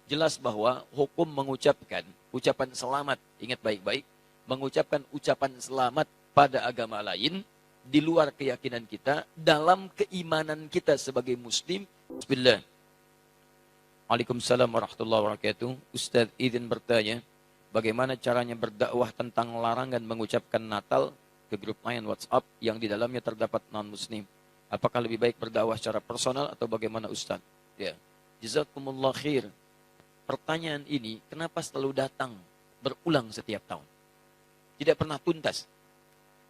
jelas bahwa hukum mengucapkan ucapan selamat, ingat baik-baik, mengucapkan ucapan selamat pada agama lain di luar keyakinan kita, dalam keimanan kita sebagai muslim. Bismillah. Waalaikumsalam warahmatullahi wabarakatuh. Ustaz izin bertanya, bagaimana caranya berdakwah tentang larangan mengucapkan Natal ke grup lain WhatsApp yang di dalamnya terdapat non-muslim? Apakah lebih baik berdakwah secara personal atau bagaimana Ustaz? Ya. Jazakumullah khair. Pertanyaan ini kenapa selalu datang berulang setiap tahun? Tidak pernah tuntas.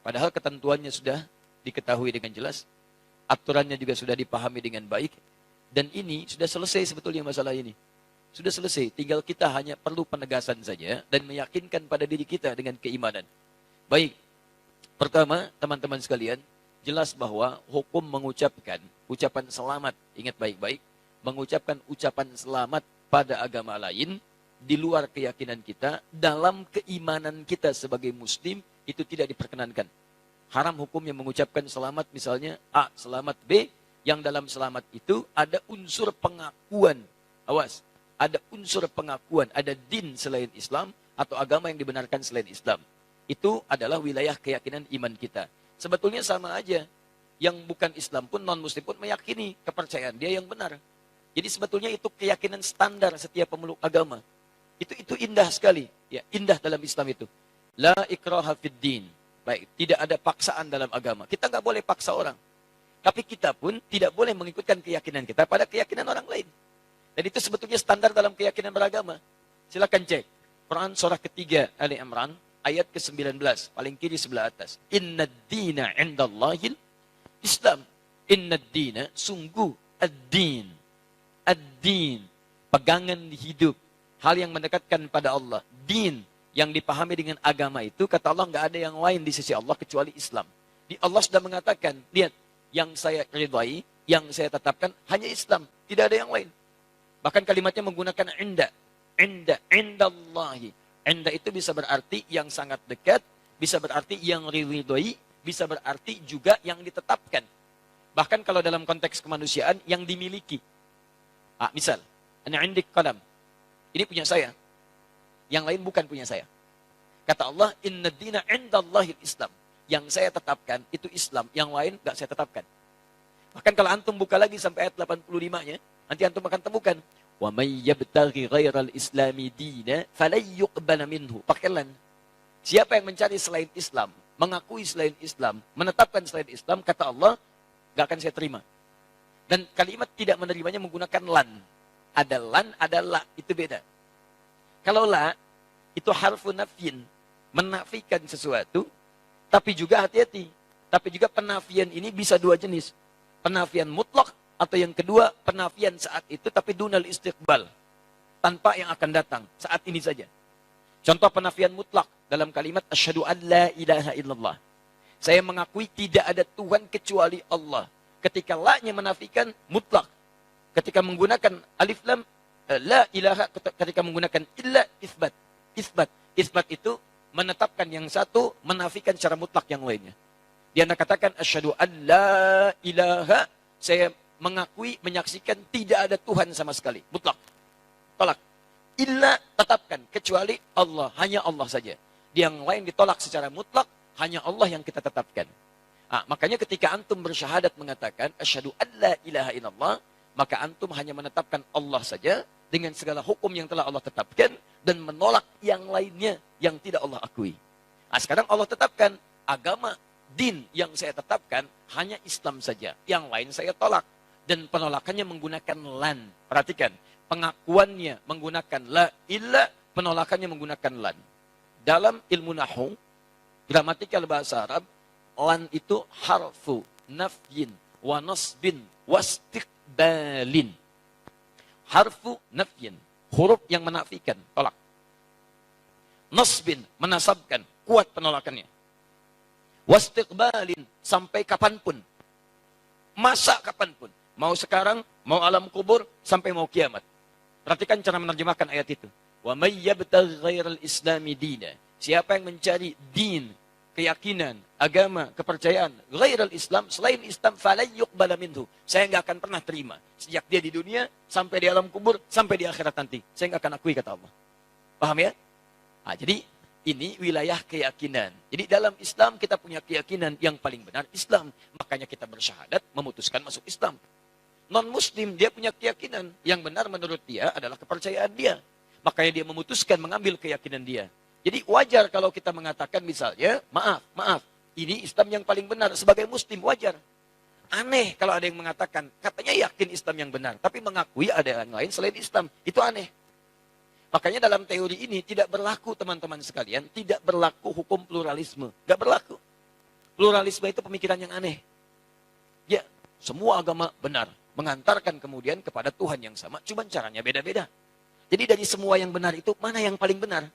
Padahal ketentuannya sudah diketahui dengan jelas, aturannya juga sudah dipahami dengan baik, dan ini sudah selesai sebetulnya masalah ini. Sudah selesai, tinggal kita hanya perlu penegasan saja dan meyakinkan pada diri kita dengan keimanan. Baik, pertama teman-teman sekalian, jelas bahwa hukum mengucapkan ucapan selamat, ingat baik-baik, mengucapkan ucapan selamat pada agama lain di luar keyakinan kita, dalam keimanan kita sebagai muslim, itu tidak diperkenankan. Haram hukumnya mengucapkan selamat misalnya A, selamat B, yang dalam selamat itu ada unsur pengakuan. Awas, ada unsur pengakuan, ada din selain Islam atau agama yang dibenarkan selain Islam. Itu adalah wilayah keyakinan iman kita. Sebetulnya sama aja. Yang bukan Islam pun, non-muslim pun meyakini kepercayaan dia yang benar. Jadi sebetulnya itu keyakinan standar setiap pemeluk agama. Itu indah sekali. Ya, indah dalam Islam itu. La ikraha fid din. Baik, tidak ada paksaan dalam agama. Kita nggak boleh paksa orang. Tapi kita pun tidak boleh mengikutkan keyakinan kita pada keyakinan orang lain. Dan itu sebetulnya standar dalam keyakinan beragama. Silakan cek. Quran surah ketiga Ali Imran ayat ke-19, paling kiri sebelah atas. Inna dina indallahil Islam. Inna dina, sungguh ad-din. Ad-din, pegangan hidup. Hal yang mendekatkan pada Allah. Din, yang dipahami dengan agama itu, kata Allah, nggak ada yang lain di sisi Allah kecuali Islam. Di Allah sudah mengatakan, lihat, yang saya ridhai, yang saya tetapkan hanya Islam, tidak ada yang lain. Bahkan kalimatnya menggunakan inda, indallahi. Inda itu bisa berarti yang sangat dekat, bisa berarti yang ridhai, bisa berarti juga yang ditetapkan. Bahkan kalau dalam konteks kemanusiaan, yang dimiliki. Misal, ana indik qalam. Ini punya saya. Yang lain bukan punya saya. Kata Allah, inna dina indallahil Islam. Yang saya tetapkan itu Islam, yang lain enggak saya tetapkan. Bahkan kalau antum buka lagi sampai ayat 85-nya, nanti antum akan temukan, wa may yabtaghi ghairal islami dina falan yuqbala minhu. Pakai lan. Siapa yang mencari selain Islam, mengakui selain Islam, menetapkan selain Islam, kata Allah, enggak akan saya terima. Dan kalimat tidak menerimanya menggunakan lan. Ada lan, ada la, itu beda. Kalau la, itu harfu nafyin, menafikan sesuatu, tapi juga hati-hati. Tapi juga penafian ini bisa dua jenis. Penafian mutlak, atau yang kedua, penafian saat itu, tapi dunal istiqbal. Tanpa yang akan datang, saat ini saja. Contoh penafian mutlak dalam kalimat, asyhadu an la ilaha illallah. Saya mengakui tidak ada Tuhan kecuali Allah. Ketika la-nya menafikan, mutlak. Ketika menggunakan alif lam, la ilaha, ketika menggunakan illa, isbat. Isbat itu menetapkan yang satu, menafikan secara mutlak yang lainnya. Dia katakan, asyhadu an la ilaha, saya mengakui, menyaksikan tidak ada Tuhan sama sekali. Mutlak. Tolak. Illa, tetapkan. Kecuali Allah. Hanya Allah saja. Yang lain ditolak secara mutlak, hanya Allah yang kita tetapkan. Makanya ketika antum bersyahadat mengatakan, asyhadu an la ilaha illallah, maka antum hanya menetapkan Allah saja dengan segala hukum yang telah Allah tetapkan dan menolak yang lainnya yang tidak Allah akui. Sekarang Allah tetapkan agama, din yang saya tetapkan hanya Islam saja. Yang lain saya tolak. Dan penolakannya menggunakan lan. Perhatikan, pengakuannya menggunakan la illa, penolakannya menggunakan lan. Dalam ilmu nahwu, gramatikal bahasa Arab, lan itu harfu nafyin wa nasbin wastiqbalin. Harfu nafyin, huruf yang menafikan, tolak. Nasbin, menasabkan, kuat penolakannya. Wastiqbalin, sampai kapanpun. Masa kapanpun. Mau sekarang, mau alam kubur, sampai mau kiamat. Perhatikan cara menerjemahkan ayat itu. Wa may yabtaghi ghairal islami dina. Siapa yang mencari din keyakinan, agama, kepercayaan ghairal Islam, selain Islam, falan yuqbala minhu. Saya nggak akan pernah terima. Sejak dia di dunia, sampai di alam kubur, sampai di akhirat nanti. Saya nggak akan akui, kata Allah. Paham ya? Nah, jadi ini wilayah keyakinan. Jadi dalam Islam kita punya keyakinan yang paling benar Islam. Makanya kita bersyahadat memutuskan masuk Islam. Non-Muslim dia punya keyakinan yang benar menurut dia adalah kepercayaan dia. Makanya dia memutuskan mengambil keyakinan dia. Jadi wajar kalau kita mengatakan misalnya, maaf, ini Islam yang paling benar. Sebagai Muslim wajar. Aneh kalau ada yang mengatakan, katanya yakin Islam yang benar. Tapi mengakui ada yang lain selain Islam. Itu aneh. Makanya dalam teori ini tidak berlaku teman-teman sekalian. Tidak berlaku hukum pluralisme. Gak berlaku. Pluralisme itu pemikiran yang aneh. Ya, semua agama benar. Mengantarkan kemudian kepada Tuhan yang sama. Cuman caranya beda-beda. Jadi dari semua yang benar itu, mana yang paling benar?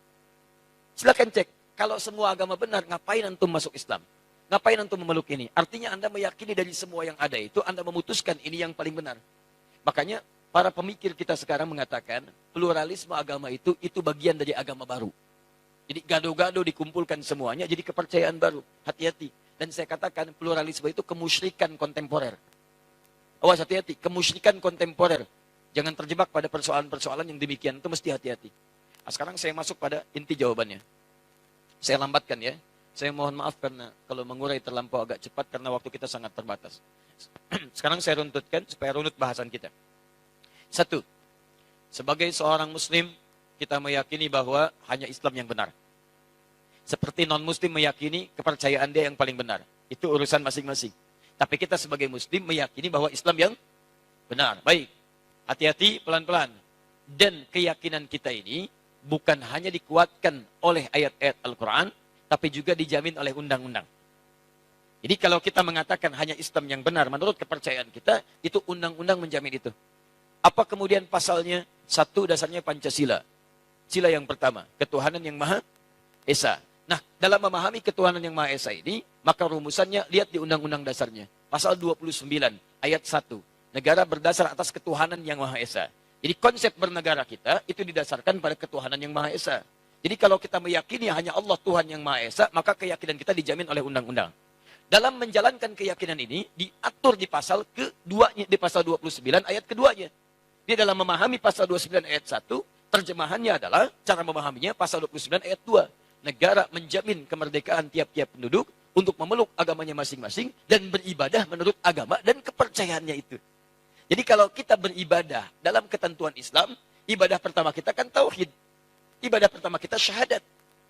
Silakan cek. Kalau semua agama benar, ngapain antum masuk Islam? Ngapain antum memeluk ini? Artinya Anda meyakini dari semua yang ada itu, Anda memutuskan ini yang paling benar. Makanya para pemikir kita sekarang mengatakan, pluralisme agama itu bagian dari agama baru. Jadi gado-gado dikumpulkan semuanya, jadi kepercayaan baru. Hati-hati. Dan saya katakan, pluralisme itu kemusyrikan kontemporer. Awas hati-hati, kemusyrikan kontemporer. Jangan terjebak pada persoalan-persoalan yang demikian, itu mesti hati-hati. Nah, sekarang saya masuk pada inti jawabannya. Saya lambatkan ya. Saya mohon maaf karena kalau mengurai terlampau agak cepat karena waktu kita sangat terbatas. Sekarang saya runtutkan supaya runut bahasan kita. 1. Sebagai seorang Muslim, kita meyakini bahwa hanya Islam yang benar. Seperti non-Muslim meyakini kepercayaan dia yang paling benar. Itu urusan masing-masing. Tapi kita sebagai Muslim meyakini bahwa Islam yang benar. Baik, hati-hati, pelan-pelan. Dan keyakinan kita ini bukan hanya dikuatkan oleh ayat-ayat Al-Quran, tapi juga dijamin oleh undang-undang. Jadi kalau kita mengatakan hanya Islam yang benar, menurut kepercayaan kita, itu undang-undang menjamin itu. Apa kemudian pasalnya? 1, dasarnya Pancasila. Sila yang pertama, ketuhanan yang Maha Esa. Nah, dalam memahami ketuhanan yang Maha Esa ini, maka rumusannya lihat di undang-undang dasarnya. Pasal 29, ayat 1. Negara berdasar atas ketuhanan yang Maha Esa. Jadi konsep bernegara kita itu didasarkan pada ketuhanan yang Maha Esa. Jadi kalau kita meyakini hanya Allah Tuhan yang Maha Esa, maka keyakinan kita dijamin oleh undang-undang. Dalam menjalankan keyakinan ini, diatur di pasal keduanya, di pasal 29 ayat keduanya. Dia dalam memahami pasal 29 ayat 1, terjemahannya adalah, cara memahaminya pasal 29 ayat 2. Negara menjamin kemerdekaan tiap-tiap penduduk untuk memeluk agamanya masing-masing dan beribadah menurut agama dan kepercayaannya itu. Jadi kalau kita beribadah dalam ketentuan Islam, ibadah pertama kita kan tauhid. Ibadah pertama kita syahadat.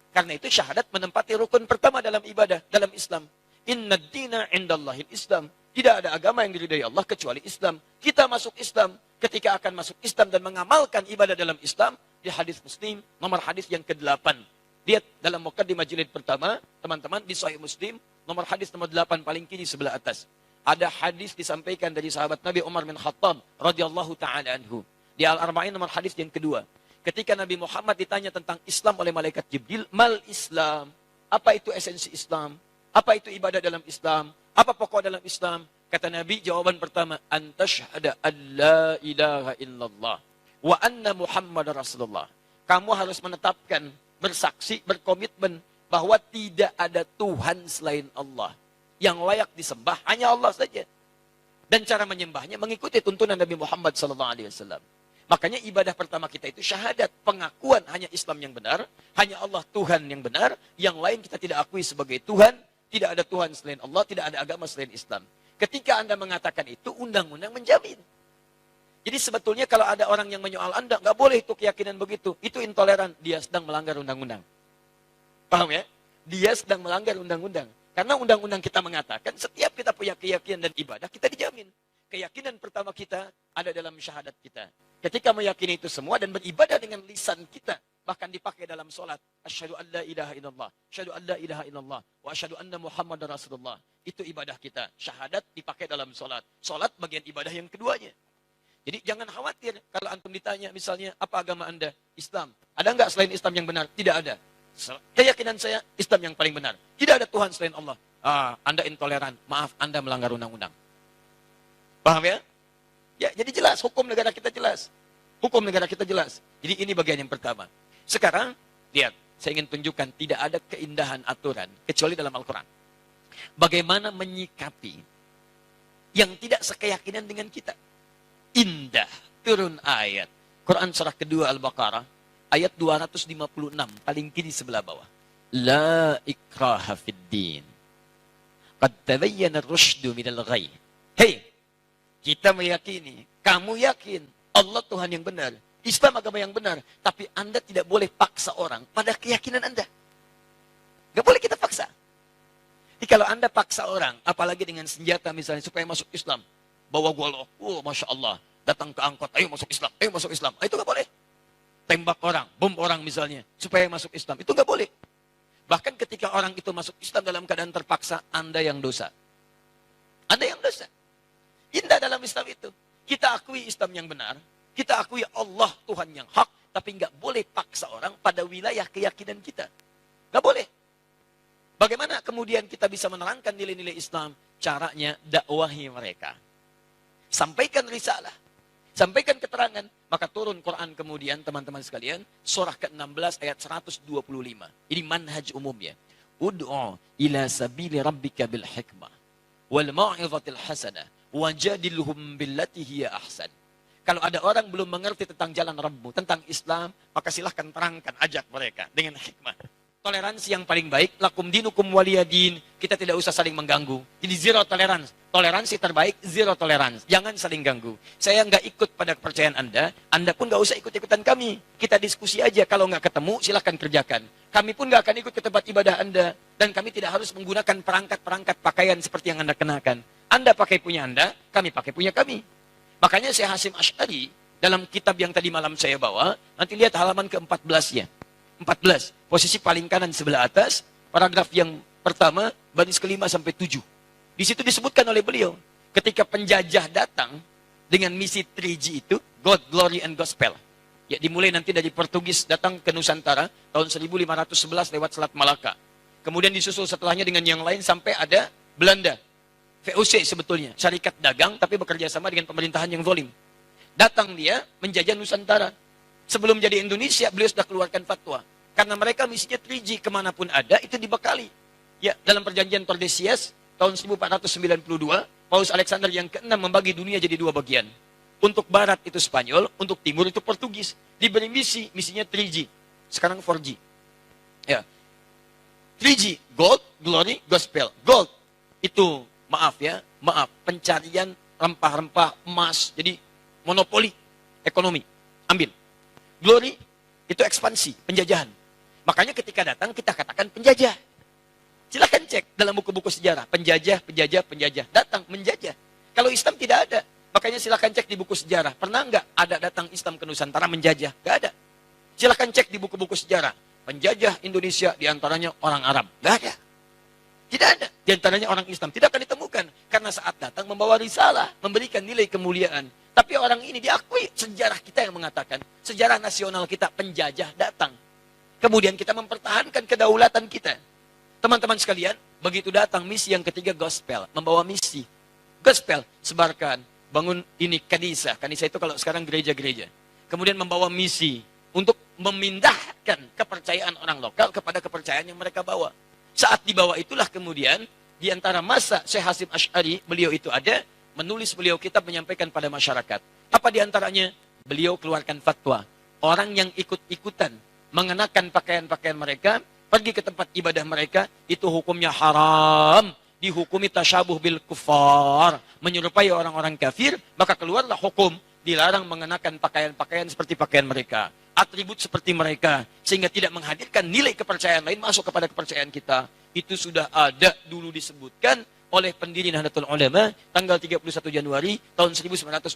Karena itu syahadat menempati rukun pertama dalam ibadah, dalam Islam. Inna dina indallahil Islam. Tidak ada agama yang diridhai Allah kecuali Islam. Kita masuk Islam. Ketika akan masuk Islam dan mengamalkan ibadah dalam Islam, di hadis Muslim, nomor hadis yang ke-8. Lihat dalam muqaddimah jilid pertama, teman-teman, di Sahih Muslim, nomor hadis nomor 8 paling kiri sebelah atas. Ada hadis disampaikan dari sahabat Nabi Umar bin Khattab radhiyallahu taala anhu. Di Al-Arba'in nomor hadis yang kedua. Ketika Nabi Muhammad ditanya tentang Islam oleh malaikat Jibril, mal Islam? Apa itu esensi Islam? Apa itu ibadah dalam Islam? Apa pokok dalam Islam? Kata Nabi, jawaban pertama, antashhada an la ilaha illallah wa anna Muhammad Rasulullah. Kamu harus menetapkan, bersaksi, berkomitmen bahwa tidak ada Tuhan selain Allah. Yang layak disembah hanya Allah saja. Dan cara menyembahnya mengikuti tuntunan Nabi Muhammad SAW. Makanya ibadah pertama kita itu syahadat. Pengakuan hanya Islam yang benar. Hanya Allah Tuhan yang benar. Yang lain kita tidak akui sebagai Tuhan. Tidak ada Tuhan selain Allah. Tidak ada agama selain Islam. Ketika Anda mengatakan itu, undang-undang menjamin. Jadi sebetulnya kalau ada orang yang menyoal Anda, nggak boleh itu keyakinan begitu. Itu intoleran. Dia sedang melanggar undang-undang. Paham ya? Dia sedang melanggar undang-undang. Karena undang-undang kita mengatakan setiap kita punya keyakinan dan ibadah, kita dijamin. Keyakinan pertama kita ada dalam syahadat kita. Ketika meyakini itu semua dan beribadah dengan lisan kita, bahkan dipakai dalam solat. Asyhadu an la ilaha illallah, asyhadu an la ilaha illallah, wa asyhadu anna Muhammadar Rasulullah. Itu ibadah kita. Syahadat dipakai dalam solat. Solat bagian ibadah yang keduanya. Jadi jangan khawatir kalau antum ditanya misalnya, apa agama Anda? Islam. Ada enggak selain Islam yang benar? Tidak ada. Keyakinan saya, Islam yang paling benar. Tidak ada Tuhan selain Allah. Anda intoleran. Maaf, Anda melanggar undang-undang. Paham ya? Ya, jadi jelas. Hukum negara kita jelas. Hukum negara kita jelas. Jadi ini bagian yang pertama. Sekarang, lihat. saya ingin tunjukkan tidak ada keindahan aturan kecuali dalam Al-Quran. Bagaimana menyikapi yang tidak sekeyakinan dengan kita. Indah, turun ayat. Quran surah kedua Al-Baqarah, ayat 256, paling kiri sebelah bawah. La ikraha fid din. Qad tabayyana ar-rusydu minal ghayy. Hei, kita meyakini, kamu yakin Allah Tuhan yang benar, Islam agama yang benar, tapi Anda tidak boleh paksa orang pada keyakinan Anda. Gak boleh kita paksa. Jadi kalau Anda paksa orang, apalagi dengan senjata misalnya supaya masuk Islam, bawa golok, oh Masya Allah, datang ke angkot, ayo masuk Islam, ayo masuk Islam, itu gak boleh. Tembak orang, bom orang misalnya, supaya masuk Islam, itu gak boleh. Bahkan ketika orang itu masuk Islam dalam keadaan terpaksa, Anda yang dosa. Anda yang dosa. Indah dalam Islam itu. Kita akui Islam yang benar, kita akui Allah Tuhan yang hak, tapi nggak boleh paksa orang pada wilayah keyakinan kita. Nggak boleh. Bagaimana kemudian kita bisa menerangkan nilai-nilai Islam? Caranya dakwahi mereka. Sampaikan risalah. Sampaikan keterangan. Maka turun Quran kemudian, teman-teman sekalian, surah ke-16 ayat 125. Ini manhaj umumnya. Ud'u ila sabili rabbika bil hikmah wal mau'izatil hasanah wajadilhum billati hiya ahsan. Kalau ada orang belum mengerti tentang jalan Rabbmu, tentang Islam, maka silahkan terangkan, ajak mereka dengan hikmah. Toleransi yang paling baik, lakum dinukum waliyadin, kita tidak usah saling mengganggu. Jadi zero tolerance. Toleransi terbaik, zero tolerance. Jangan saling ganggu. Saya nggak ikut pada kepercayaan Anda pun nggak usah ikut-ikutan kami. Kita diskusi aja, kalau nggak ketemu, silahkan kerjakan. Kami pun nggak akan ikut ke tempat ibadah Anda. Dan kami tidak harus menggunakan perangkat-perangkat pakaian seperti yang Anda kenakan. Anda pakai punya Anda, kami pakai punya kami. Makanya Syekh Hasyim Asy'ari, dalam kitab yang tadi malam saya bawa, nanti lihat halaman ke-14-nya. 14, posisi paling kanan sebelah atas, paragraf yang pertama, baris ke-5 sampai 7. Di situ disebutkan oleh beliau, ketika penjajah datang dengan misi 3G itu, God, Glory, and Gospel. Ya, dimulai nanti dari Portugis datang ke Nusantara, tahun 1511 lewat Selat Malaka. Kemudian disusul setelahnya dengan yang lain sampai ada Belanda. VOC sebetulnya, syarikat dagang, tapi bekerja sama dengan pemerintahan yang zalim. Datang dia menjajah Nusantara. Sebelum jadi Indonesia, beliau sudah keluarkan fatwa. Karena mereka misinya 3G, kemanapun ada, itu dibekali. Ya, dalam perjanjian Tordesillas, tahun 1492, Paus Alexander yang ke-6 membagi dunia jadi 2 bagian. Untuk barat itu Spanyol, untuk timur itu Portugis. Diberi misinya 3G. Sekarang 4G. Ya. 3G, Gold, Glory, Gospel. Gold, itu, maaf, pencarian rempah-rempah, emas, jadi monopoli ekonomi. Ambil. Glory, itu ekspansi, penjajahan. Makanya ketika datang, kita katakan penjajah. Silahkan cek dalam buku-buku sejarah. Penjajah. Datang, menjajah. Kalau Islam tidak ada. Makanya silahkan cek di buku sejarah. Pernah nggak ada datang Islam ke Nusantara menjajah? Nggak ada. Silahkan cek di buku-buku sejarah. Penjajah Indonesia diantaranya orang Arab. Nggak ada. Tidak ada. Diantaranya orang Islam. Tidak akan ditemukan. Karena saat datang membawa risalah. Memberikan nilai kemuliaan. Tapi orang ini diakui, sejarah kita yang mengatakan, sejarah nasional kita, penjajah datang. Kemudian kita mempertahankan kedaulatan kita. Teman-teman sekalian, begitu datang misi yang ketiga, gospel. Membawa misi. Gospel, sebarkan, bangun ini kanisa. Kanisa itu kalau sekarang gereja-gereja. Kemudian membawa misi untuk memindahkan kepercayaan orang lokal kepada kepercayaan yang mereka bawa. Saat dibawa itulah kemudian, di antara masa Syekh Hasyim Asy'ari, beliau itu ada, menulis beliau kitab menyampaikan pada masyarakat. Apa diantaranya? Beliau keluarkan fatwa. Orang yang ikut-ikutan mengenakan pakaian-pakaian mereka, pergi ke tempat ibadah mereka, itu hukumnya haram. Dihukumi tasyabuh bil kufar. Menyerupai orang-orang kafir, maka keluarlah hukum. Dilarang mengenakan pakaian-pakaian seperti pakaian mereka. Atribut seperti mereka. Sehingga tidak menghadirkan nilai kepercayaan lain masuk kepada kepercayaan kita. Itu sudah ada dulu disebutkan oleh pendiri Nahdlatul Ulama tanggal 31 Januari tahun 1926.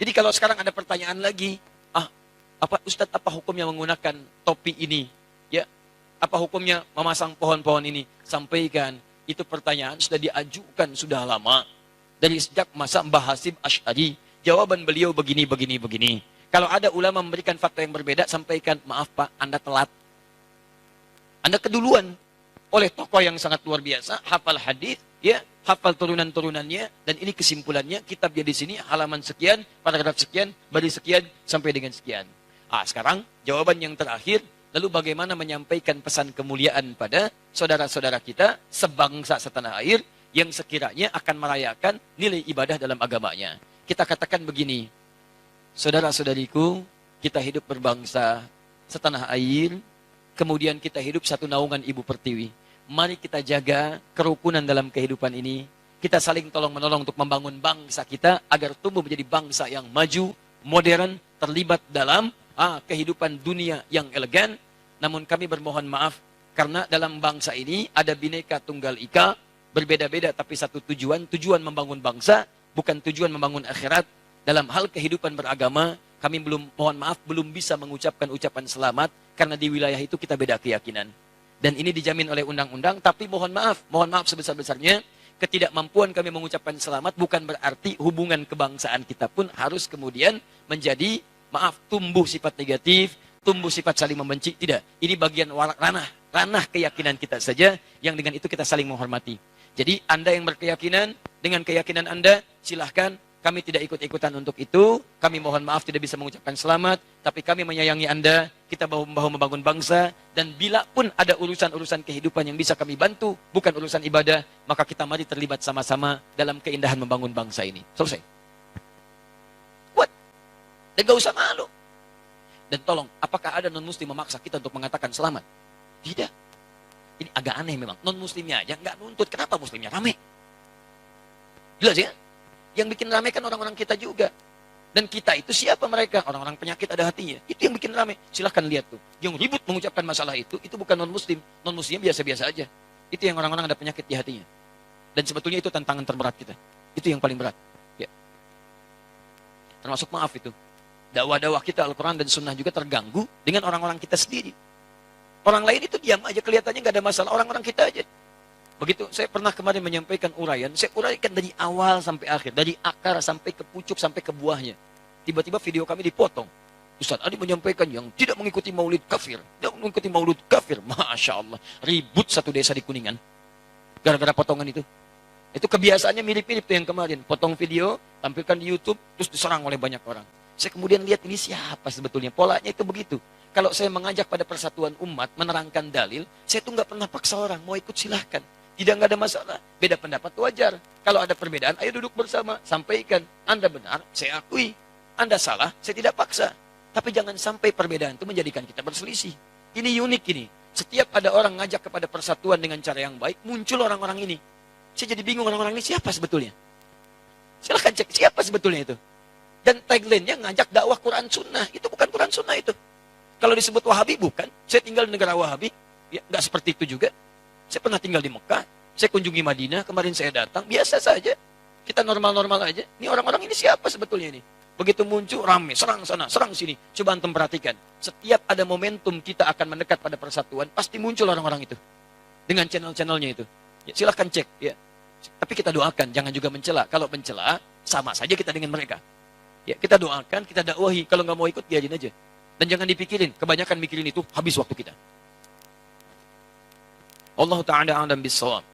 Jadi kalau sekarang ada pertanyaan lagi, apa Ustadz, apa hukumnya menggunakan topi ini? Ya, apa hukumnya memasang pohon-pohon ini? Sampaikan, itu pertanyaan sudah diajukan sudah lama dari sejak masa Mbah Hasyim Asy'ari. Jawaban beliau begini. Kalau ada ulama memberikan fatwa yang berbeda, sampaikan, maaf Pak, Anda telat. Anda keduluan. Oleh tokoh yang sangat luar biasa, hafal hadis, ya, hafal turunan-turunannya, dan ini kesimpulannya, kitabnya di sini, halaman sekian, paragraf sekian, baris sekian, sampai dengan sekian. Sekarang, jawaban yang terakhir, Lalu bagaimana menyampaikan pesan kemuliaan pada saudara-saudara kita sebangsa setanah air yang sekiranya akan merayakan nilai ibadah dalam agamanya. Kita katakan begini, saudara-saudariku, kita hidup berbangsa setanah air, kemudian kita hidup satu naungan Ibu Pertiwi. Mari kita jaga kerukunan dalam kehidupan ini. Kita saling tolong-menolong untuk membangun bangsa kita agar tumbuh menjadi bangsa yang maju, modern, terlibat dalam kehidupan dunia yang elegan. Namun kami bermohon maaf karena dalam bangsa ini ada Bhinneka Tunggal Ika, berbeda-beda tapi satu tujuan, tujuan membangun bangsa, bukan tujuan membangun akhirat. Dalam hal kehidupan beragama, kami mohon maaf, belum bisa mengucapkan ucapan selamat karena di wilayah itu kita beda keyakinan. Dan ini dijamin oleh undang-undang, tapi mohon maaf sebesar-besarnya, ketidakmampuan kami mengucapkan selamat bukan berarti hubungan kebangsaan kita pun harus kemudian menjadi, tumbuh sifat negatif, tumbuh sifat saling membenci. Tidak, ini bagian ranah keyakinan kita saja, yang dengan itu kita saling menghormati. Jadi Anda yang berkeyakinan, dengan keyakinan Anda, silahkan. Kami tidak ikut-ikutan untuk itu. Kami mohon maaf tidak bisa mengucapkan selamat. Tapi kami menyayangi Anda. Kita bahu-membahu membangun bangsa. Dan bila pun ada urusan-urusan kehidupan yang bisa kami bantu, bukan urusan ibadah, maka kita mari terlibat sama-sama dalam keindahan membangun bangsa ini. Selesai. Kuat. Dan gak usah malu. Dan tolong, apakah ada non-muslim memaksa kita untuk mengatakan selamat? Tidak. Ini agak aneh memang. Non-muslimnya aja nggak nuntut. Kenapa muslimnya rame? Jelas ya? Yang bikin rame kan orang-orang kita juga. Dan kita itu siapa mereka? Orang-orang penyakit ada hatinya. Itu yang bikin rame. Silahkan lihat tuh. Yang ribut mengucapkan masalah itu bukan non-muslim. Non-muslimnya biasa-biasa aja. Itu yang orang-orang ada penyakit di hatinya. Dan sebetulnya itu tantangan terberat kita. Itu yang paling berat. Ya. Termasuk maaf itu. Dakwah-dakwah kita Al-Quran dan Sunnah juga terganggu dengan orang-orang kita sendiri. Orang lain itu diam aja, kelihatannya nggak ada masalah. Orang-orang kita aja. Begitu, saya pernah kemarin menyampaikan uraian, saya uraikan dari awal sampai akhir, dari akar sampai ke pucuk, sampai ke buahnya. Tiba-tiba video kami dipotong. Ustaz Adi menyampaikan yang tidak mengikuti maulid kafir. Tidak mengikuti maulid kafir. Masya Allah. Ribut satu desa di Kuningan. Gara-gara potongan itu. Itu kebiasaannya mirip-mirip tuh yang kemarin. Potong video, tampilkan di YouTube, terus diserang oleh banyak orang. Saya kemudian lihat ini siapa sebetulnya. Polanya itu begitu. Kalau saya mengajak pada persatuan umat, menerangkan dalil, saya tuh nggak pernah paksa orang. Mau ikut silahkan. Tidak, nggak ada masalah. Beda pendapat wajar. Kalau ada perbedaan, ayo duduk bersama. Sampaikan. Anda benar, saya akui. Anda salah, saya tidak paksa. Tapi jangan sampai perbedaan itu menjadikan kita berselisih. Ini unik ini. Setiap ada orang ngajak kepada persatuan dengan cara yang baik, muncul orang-orang ini. Saya jadi bingung orang-orang ini siapa sebetulnya. Silahkan cek siapa sebetulnya itu. Dan tagline-nya ngajak dakwah Quran Sunnah. Itu bukan Quran Sunnah itu. Kalau disebut Wahabi, bukan. Saya tinggal di negara Wahabi. Ya, nggak seperti itu juga. Saya pernah tinggal di Mekah, saya kunjungi Madinah, kemarin saya datang, biasa saja. Kita normal-normal aja. Ini orang-orang ini siapa sebetulnya ini? Begitu muncul, rame, serang sana, serang sini. Coba antum perhatikan. Setiap ada momentum kita akan mendekat pada persatuan, pasti muncul orang-orang itu. Dengan channel-channelnya itu. Ya, silahkan cek. Ya. Tapi kita doakan, jangan juga mencela. Kalau mencela, sama saja kita dengan mereka. Ya, kita doakan, kita dakwahi. Kalau nggak mau ikut, biarin aja. Dan jangan dipikirin, kebanyakan mikirin itu, habis waktu kita. Allah Ta'ala a'lam bis-shawab.